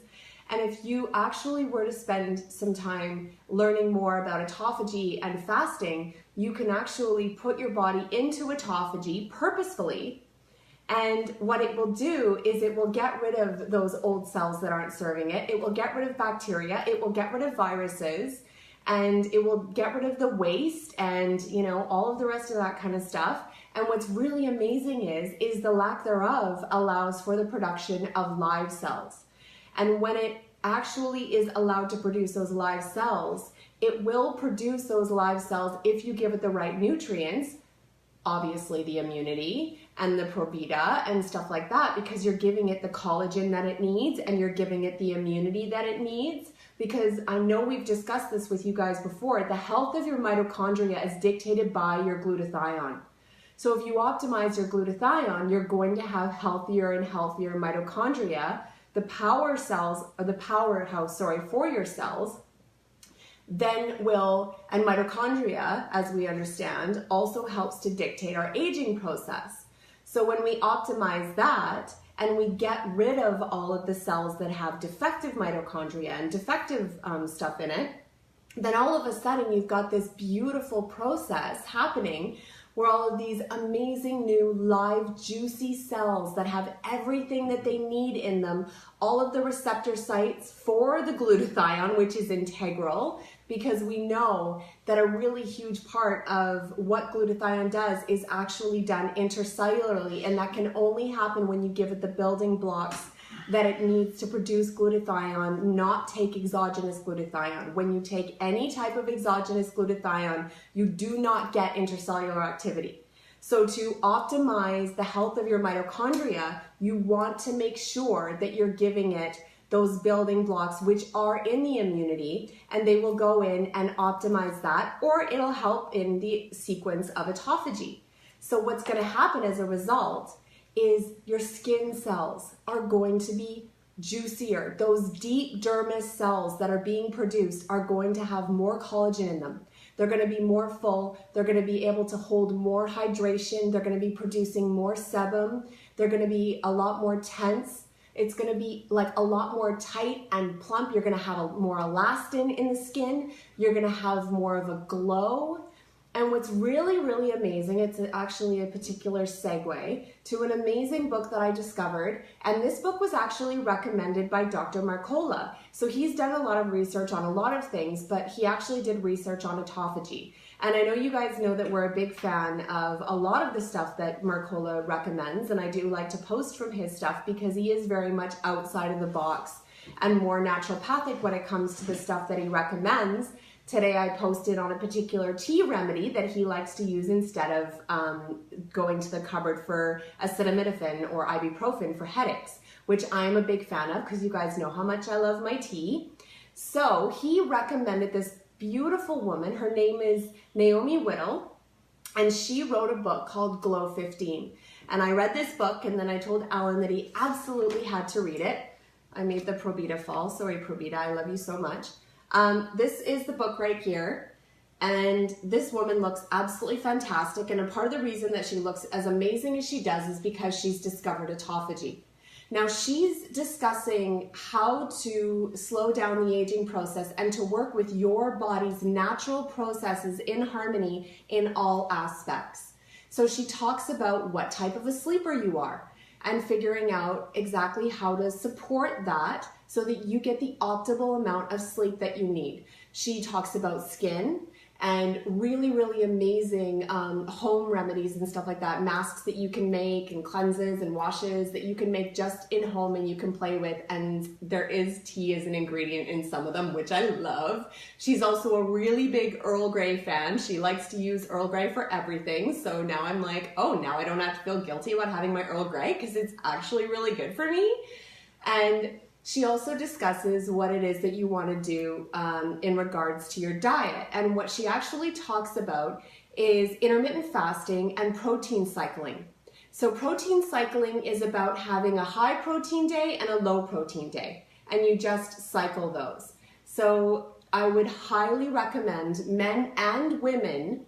And if you actually were to spend some time learning more about autophagy and fasting, you can actually put your body into autophagy purposefully. And what it will do is it will get rid of those old cells that aren't serving it. It will get rid of bacteria. It will get rid of viruses. And it will get rid of the waste and, all of the rest of that kind of stuff. And what's really amazing is the lack thereof allows for the production of live cells. And when it actually is allowed to produce those live cells, it will produce those live cells if you give it the right nutrients, obviously the immunity and the probeta and stuff like that, because you're giving it the collagen that it needs and you're giving it the immunity that it needs. Because I know we've discussed this with you guys before, the health of your mitochondria is dictated by your glutathione. So if you optimize your glutathione, you're going to have healthier and healthier mitochondria. The power cells, or the powerhouse, for your cells, then will, and mitochondria, as we understand, also helps to dictate our aging process. So when we optimize that and we get rid of all of the cells that have defective mitochondria and defective stuff in it, then all of a sudden you've got this beautiful process happening where all of these amazing new live juicy cells that have everything that they need in them, all of the receptor sites for the glutathione, which is integral, because we know that a really huge part of what glutathione does is actually done intercellularly, and that can only happen when you give it the building blocks that it needs to produce glutathione, not take exogenous glutathione. When you take any type of exogenous glutathione, you do not get intercellular activity. So to optimize the health of your mitochondria, you want to make sure that you're giving it those building blocks, which are in the immunity, and they will go in and optimize that, or it'll help in the sequence of autophagy. So what's going to happen as a result is your skin cells are going to be juicier. Those deep dermis cells that are being produced are going to have more collagen in them. They're going to be more full. They're going to be able to hold more hydration. They're going to be producing more sebum. They're going to be a lot more tense. It's going to be like a lot more tight and plump. You're going to have more elastin in the skin. You're going to have more of a glow. And what's really, really amazing, it's actually a particular segue to an amazing book that I discovered. And this book was actually recommended by Dr. Marcola. So he's done a lot of research on a lot of things, but he actually did research on autophagy. And I know you guys know that we're a big fan of a lot of the stuff that Marcola recommends. And I do like to post from his stuff because he is very much outside of the box and more naturopathic when it comes to the stuff that he recommends. Today I posted on a particular tea remedy that he likes to use instead of going to the cupboard for acetaminophen or ibuprofen for headaches, which I'm a big fan of because you guys know how much I love my tea. So he recommended this beautiful woman. Her name is Naomi Whittle, and she wrote a book called Glow 15. And I read this book, and then I told Alan that he absolutely had to read it. I made the Probita fall. Sorry, Probita, I love you so much. This is the book right here, and this woman looks absolutely fantastic, and a part of the reason that she looks as amazing as she does is because she's discovered autophagy. Now she's discussing how to slow down the aging process and to work with your body's natural processes in harmony in all aspects. So she talks about what type of a sleeper you are and figuring out exactly how to support that so that you get the optimal amount of sleep that you need. She talks about skin and really, really amazing home remedies and stuff like that, masks that you can make and cleanses and washes that you can make just in home and you can play with, and there is tea as an ingredient in some of them, which I love. She's also a really big Earl Grey fan. She likes to use Earl Grey for everything, so now I'm like, oh, now I don't have to feel guilty about having my Earl Grey because it's actually really good for me. And she also discusses what it is that you want to do in regards to your diet. And what she actually talks about is intermittent fasting and protein cycling. So protein cycling is about having a high protein day and a low protein day, and you just cycle those. So I would highly recommend men and women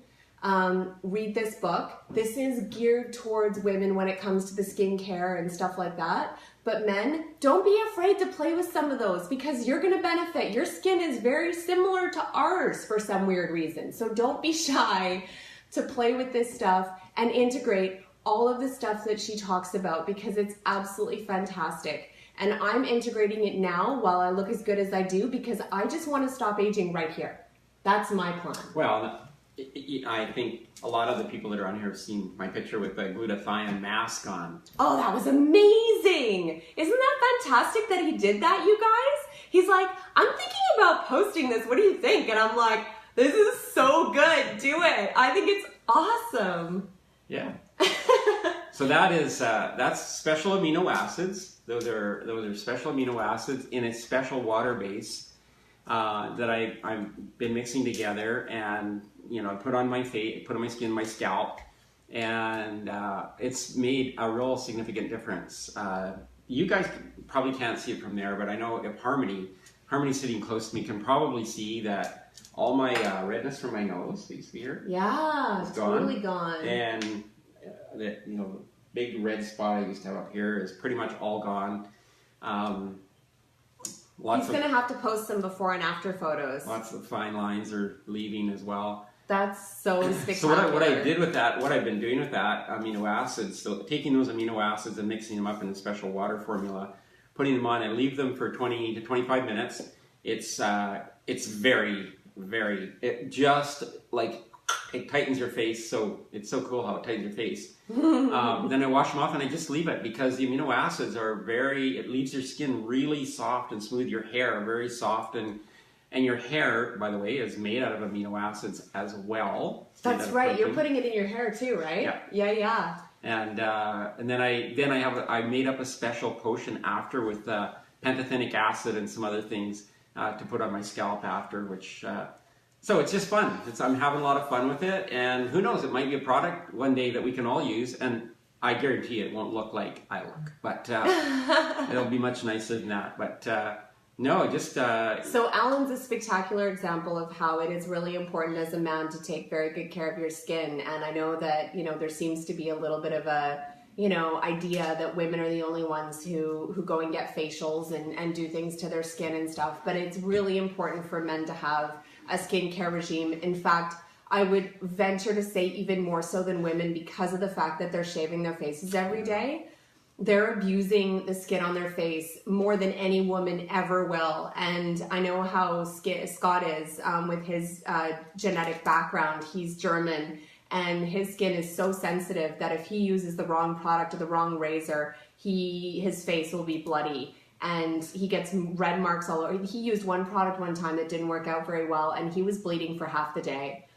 read this book. This is geared towards women when it comes to the skincare and stuff like that. But men, don't be afraid to play with some of those because you're going to benefit. Your skin is very similar to ours for some weird reason. So don't be shy to play with this stuff and integrate all of the stuff that she talks about because it's absolutely fantastic. And I'm integrating it now while I look as good as I do because I just want to stop aging right here. That's my plan. Well, I think a lot of the people that are on here have seen my picture with the glutathione mask on. Oh, that was amazing! Isn't that fantastic that he did that, you guys? He's like, I'm thinking about posting this. What do you think? And I'm like, this is so good. Do it. I think it's awesome. Yeah. So that's special amino acids. Those are special amino acids in a special water base that I've been mixing together, and I put on my face, put on my skin, my scalp, and it's made a real significant difference. You guys probably can't see it from there, but I know if Harmony's sitting close to me, can probably see that all my redness from my nose, you see here? Yeah, it's totally gone. And the big red spot I used to have up here is pretty much all gone. He's going to have to post some before and after photos. Lots of fine lines are leaving as well. That's so spectacular. So what I did with that, what I've been doing with that amino acids, so taking those amino acids and mixing them up in a special water formula, putting them on and leave them for 20 to 25 minutes. It's very, very, it just like, it tightens your face. So it's so cool how it tightens your face. Then I wash them off and I just leave it because the amino acids are it leaves your skin really soft and smooth. Your hair very soft and your hair, by the way, is made out of amino acids as well. That's right. You're putting it in your hair too, right? Yeah. And then I made up a special potion after with pantothenic acid and some other things to put on my scalp after, which so it's just fun. I'm having a lot of fun with it, and who knows, it might be a product one day that we can all use, and I guarantee it won't look like I look, but it'll be much nicer than that. But no, just... So Alan's a spectacular example of how it is really important as a man to take very good care of your skin. And I know that, there seems to be a little bit of a, idea that women are the only ones who go and get facials and do things to their skin and stuff. But it's really important for men to have a skincare regime. In fact, I would venture to say even more so than women because of the fact that they're shaving their faces every day. They're abusing the skin on their face more than any woman ever will. And I know how Scott is with his genetic background. He's German, and his skin is so sensitive that if he uses the wrong product or the wrong razor, his face will be bloody. And he gets red marks all over. He used one product one time that didn't work out very well, and he was bleeding for half the day.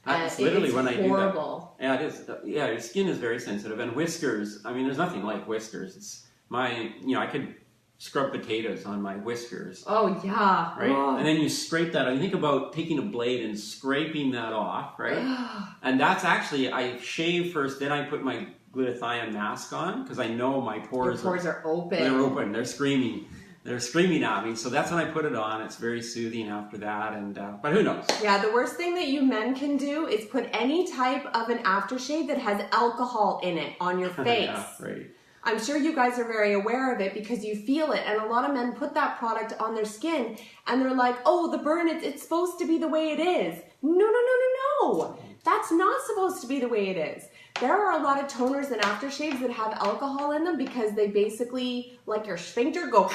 It's literally it's when horrible. I do that. Yeah, it is. Yeah, your skin is very sensitive, and whiskers. I mean, there's nothing like whiskers. It's I could scrub potatoes on my whiskers. Oh yeah, right. Oh. And then you scrape that. I think about taking a blade and scraping that off, right? And that's actually I shave first, then I put my glutathione mask on because I know my pores are open. They're open. They're screaming. They're screaming at me, so that's when I put it on. It's very soothing after that, and but who knows? Yeah, the worst thing that you men can do is put any type of an aftershave that has alcohol in it on your face. Yeah, right. I'm sure you guys are very aware of it because you feel it, and a lot of men put that product on their skin, and they're like, oh, the burn, it's supposed to be the way it is. No. That's not supposed to be the way it is. There are a lot of toners and aftershaves that have alcohol in them because they basically, like your sphincter, go,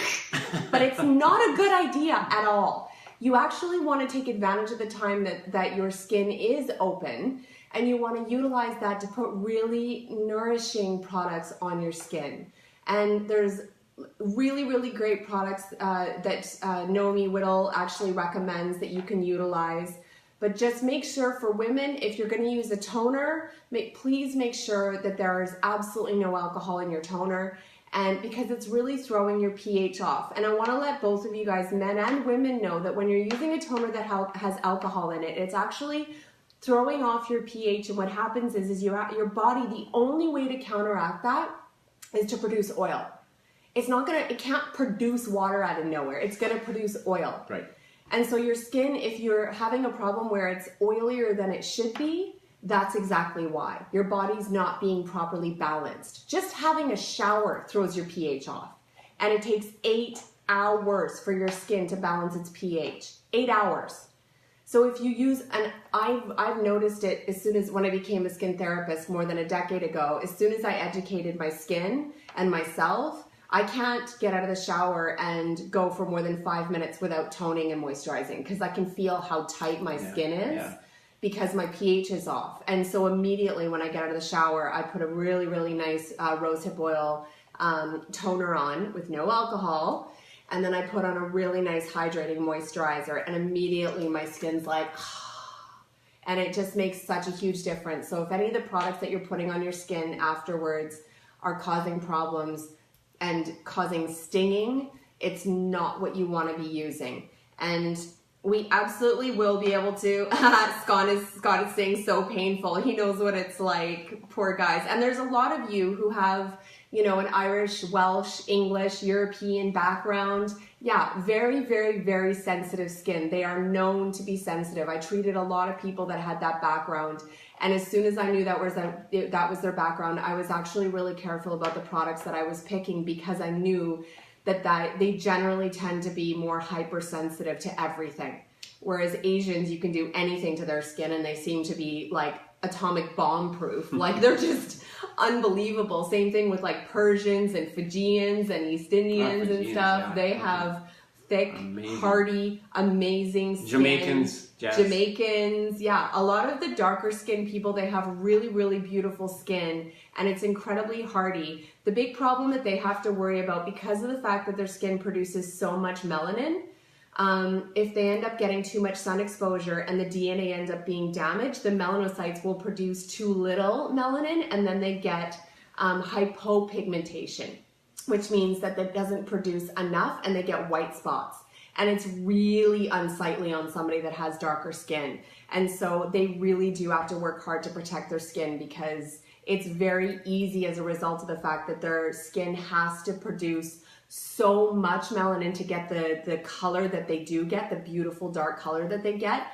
but it's not a good idea at all. You actually want to take advantage of the time that your skin is open, and you want to utilize that to put really nourishing products on your skin. And there's really, really great products that Naomi Whittle actually recommends that you can utilize. But just make sure for women, if you're going to use a toner, please make sure that there is absolutely no alcohol in your toner, and because it's really throwing your pH off. And I want to let both of you guys, men and women, know that when you're using a toner that has alcohol in it, it's actually throwing off your pH. And what happens is your body, the only way to counteract that is to produce oil. It can't produce water out of nowhere. It's going to produce oil. Right. And so your skin, if you're having a problem where it's oilier than it should be, that's exactly why. Your body's not being properly balanced. Just having a shower throws your pH off. And it takes 8 hours for your skin to balance its pH. 8 hours. So if you use, and I've noticed it as soon as when I became a skin therapist more than a decade ago, as soon as I educated my skin and myself, I can't get out of the shower and go for more than 5 minutes without toning and moisturizing because I can feel how tight my skin is because my pH is off. And so immediately when I get out of the shower, I put a really, really nice rosehip oil toner on with no alcohol. And then I put on a really nice hydrating moisturizer, and immediately my skin's like, and it just makes such a huge difference. So if any of the products that you're putting on your skin afterwards are causing problems and causing stinging, it's not what you want to be using. And we absolutely will be able to. Scott is saying so painful. He knows what it's like, poor guys. And there's a lot of you who have, an Irish, Welsh, English, European background. Yeah, very, very, very sensitive skin. They are known to be sensitive. I treated a lot of people that had that background. And as soon as I knew that was their background, I was actually really careful about the products that I was picking because I knew that they generally tend to be more hypersensitive to everything. Whereas Asians, you can do anything to their skin and they seem to be like atomic bomb proof. Like they're just unbelievable. Same thing with like Persians and Fijians and East Indians and stuff. Yeah. They have thick, hardy, amazing skin. Jamaicans, yes. Jamaicans, yeah. A lot of the darker skinned people, they have really, really beautiful skin and it's incredibly hardy. The big problem that they have to worry about, because of the fact that their skin produces so much melanin, if they end up getting too much sun exposure and the DNA ends up being damaged, the melanocytes will produce too little melanin and then they get hypopigmentation, which means that it doesn't produce enough and they get white spots. And it's really unsightly on somebody that has darker skin. And so they really do have to work hard to protect their skin, because it's very easy as a result of the fact that their skin has to produce so much melanin to get the color that they do get, the beautiful dark color that they get.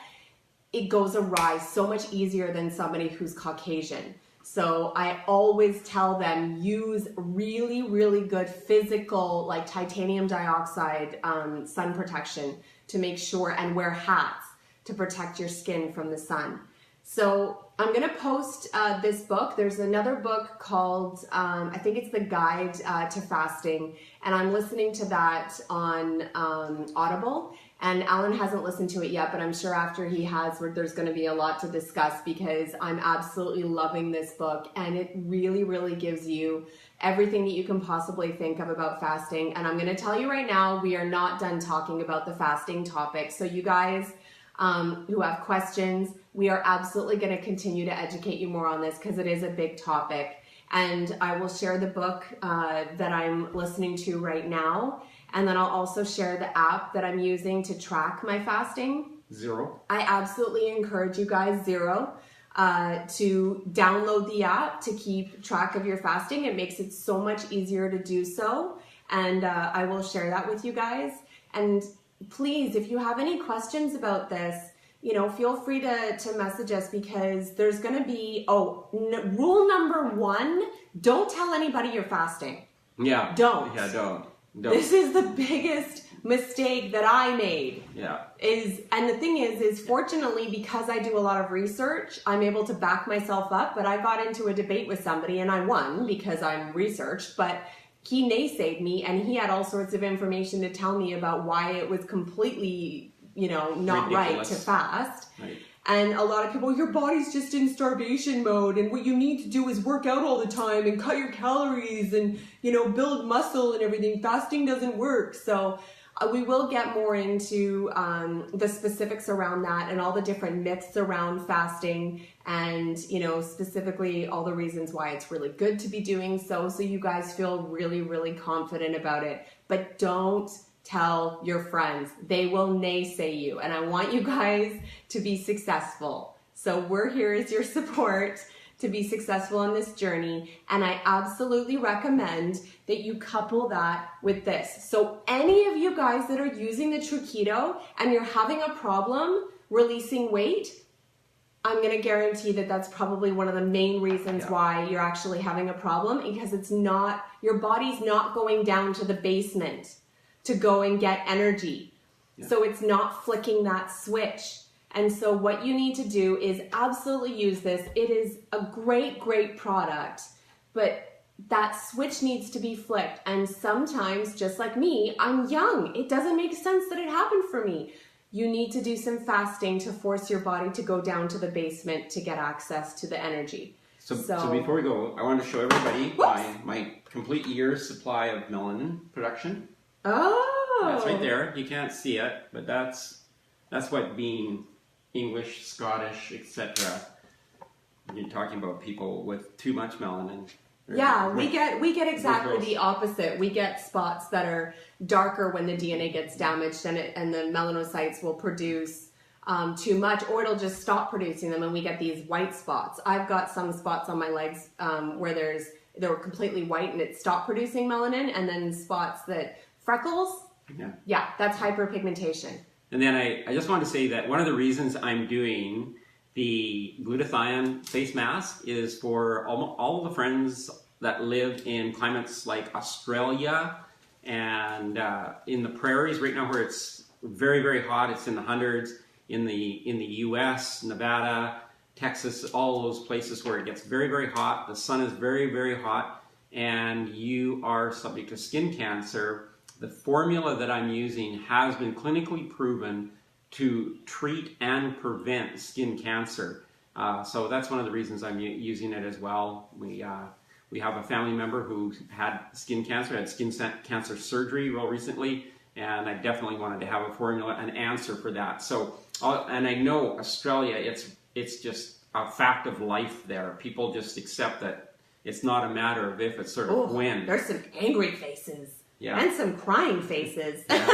It goes awry so much easier than somebody who's Caucasian. So I always tell them, use really, really good physical, like titanium dioxide sun protection to make sure, and wear hats to protect your skin from the sun. So I'm going to post this book. There's another book called, I think it's The Guide to Fasting, and I'm listening to that on Audible. And Alan hasn't listened to it yet, but I'm sure after he has, there's going to be a lot to discuss, because I'm absolutely loving this book, and it really, really gives you everything that you can possibly think of about fasting. And I'm going to tell you right now, we are not done talking about the fasting topic. So you guys who have questions, we are absolutely going to continue to educate you more on this, because it is a big topic. And I will share the book that I'm listening to right now. And then I'll also share the app that I'm using to track my fasting. Zero. I absolutely encourage you guys, Zero, to download the app to keep track of your fasting. It makes it so much easier to do so. And I will share that with you guys. And please, if you have any questions about this, feel free to message us, because there's going to be, rule number 1, don't tell anybody you're fasting. Yeah. Don't. Yeah, don't. This is the biggest mistake that I made. Yeah. And the thing is fortunately, because I do a lot of research, I'm able to back myself up. But I got into a debate with somebody and I won because I'm researched, but he naysayed me and he had all sorts of information to tell me about why it was completely, not ridiculous. Right to fast. Right. And a lot of people, your body's just in starvation mode, and what you need to do is work out all the time and cut your calories and, build muscle and everything. Fasting doesn't work. So we will get more into the specifics around that and all the different myths around fasting, and, specifically all the reasons why it's really good to be doing so you guys feel really, really confident about it. But don't tell your friends. They will naysay you, and I want you guys to be successful. So we're here as your support to be successful on this journey, and I absolutely recommend that you couple that with this. So any of you guys that are using the True Keto and you're having a problem releasing weight, I'm going to guarantee that that's probably one of the main reasons why you're actually having a problem, because it's not, your body's not going down to the basement to go and get energy. Yeah. So it's not flicking that switch. And so what you need to do is absolutely use this. It is a great, great product, but that switch needs to be flicked. And sometimes, just like me, I'm young. It doesn't make sense that it happened for me. You need to do some fasting to force your body to go down to the basement to get access to the energy. So before we go, I want to show everybody my complete year's supply of melanin production. Oh, that's right there. You can't see it, but that's what being English, Scottish, etc. You're talking about people with too much melanin. Yeah, we get exactly the opposite. We get spots that are darker when the DNA gets damaged, and the melanocytes will produce too much, or it'll just stop producing them, and we get these white spots. I've got some spots on my legs where they're completely white and it stopped producing melanin, and then spots that freckles. Yeah, that's hyperpigmentation. And then I just want to say that one of the reasons I'm doing the glutathione face mask is for all the friends that live in climates like Australia and in the prairies right now where it's very, very hot. It's in the hundreds in the US, Nevada, Texas, all those places where it gets very, very hot. The sun is very, very hot, and you are subject to skin cancer. The formula that I'm using has been clinically proven to treat and prevent skin cancer. So that's one of the reasons I'm using it as well. We have a family member who had skin cancer, had skin cancer surgery real recently, and I definitely wanted to have a formula, an answer for that. So, and I know Australia, it's just a fact of life there. People just accept that it's not a matter of if, it's sort of when. There's some angry faces. Yeah. And some crying faces. Yeah.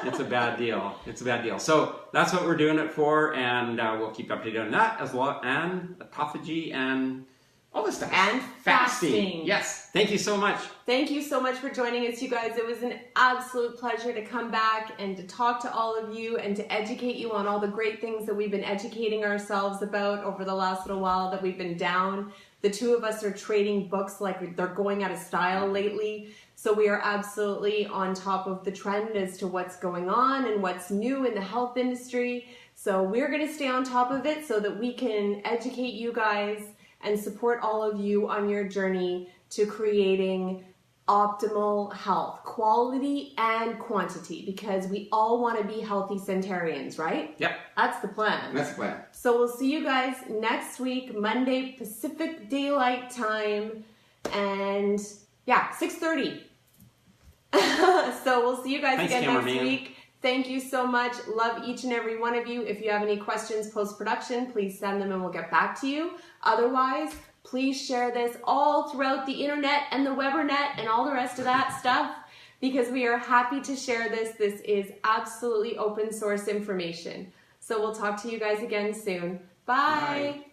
It's a bad deal. It's a bad deal. So that's what we're doing it for, and we'll keep updated on that as well, and autophagy and all this stuff. And fasting. Yes. Thank you so much. Thank you so much for joining us, you guys. It was an absolute pleasure to come back and to talk to all of you and to educate you on all the great things that we've been educating ourselves about over the last little while that we've been down. The two of us are trading books like they're going out of style lately. So we are absolutely on top of the trend as to what's going on and what's new in the health industry. So we're going to stay on top of it so that we can educate you guys and support all of you on your journey to creating optimal health, quality and quantity, because we all want to be healthy centurions, right? Yep. That's the plan. That's the plan. So we'll see you guys next week, Monday, Pacific Daylight Time, and yeah, 6:30. So we'll see you guys again next week. Thank you so much. Love each and every one of you. If you have any questions post-production, please send them and we'll get back to you. Otherwise, please share this all throughout the internet and the Webernet and all the rest of that stuff, because we are happy to share this. This is absolutely open source information. So we'll talk to you guys again soon. Bye. Bye.